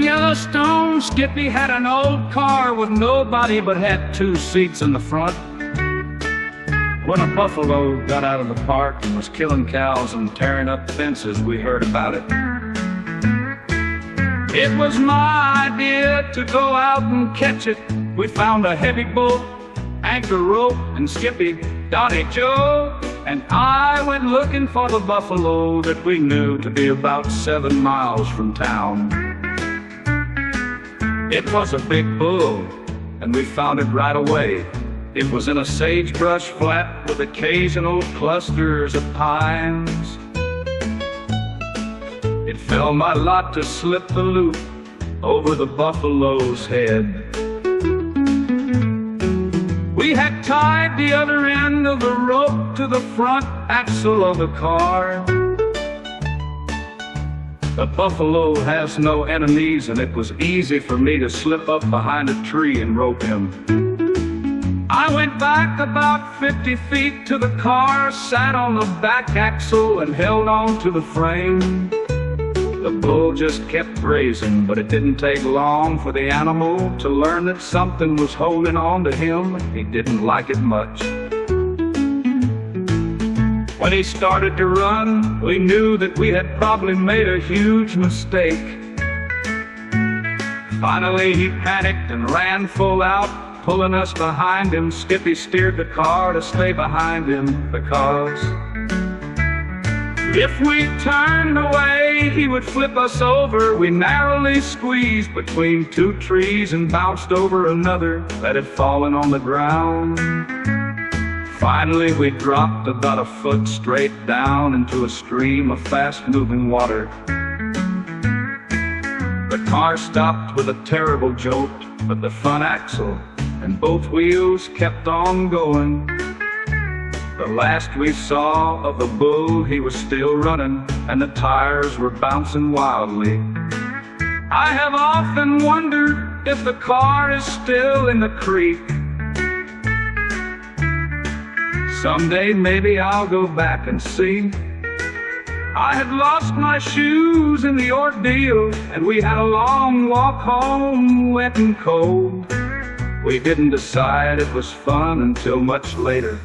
Yellowstone Skippy had an old car with nobody but had 2 seats in the front. When a buffalo got out of the park and was killing cows and tearing up fences, we heard about it. It was my idea to go out and catch it. We found a heavy boat, anchor rope, and Skippy, Donny Joe, and I went looking for the buffalo that we knew to be about 7 miles from town. It was a big bull, and we found it right away. It was in a sagebrush flat with occasional clusters of pines. It fell my lot to slip the loop over the buffalo's head. We had tied the other end of the rope to the front axle of the car. The buffalo has no enemies, and it was easy for me to slip up behind a tree and rope him. I went back about 50 feet to the car, sat on the back axle and held on to the frame. The bull just kept grazing, but it didn't take long for the animal to learn that something was holding on to him. He didn't like it much. When he started to run, we knew that we had probably made a huge mistake. Finally, he panicked and ran full out, pulling us behind him. Skippy steered the car to stay behind him, because if we turned away, he would flip us over. We narrowly squeezed between 2 trees and bounced over another that had fallen on the ground. Finally, we dropped about a foot straight down into a stream of fast-moving water. The car stopped with a terrible jolt, but the front axle and both wheels kept on going. The last we saw of the bull, he was still running, and the tires were bouncing wildly. I have often wondered if the car is still in the creek. Someday maybe I'll go back and see. I had lost my shoes in the ordeal, and we had a long walk home, wet and cold. We didn't decide it was fun until much later.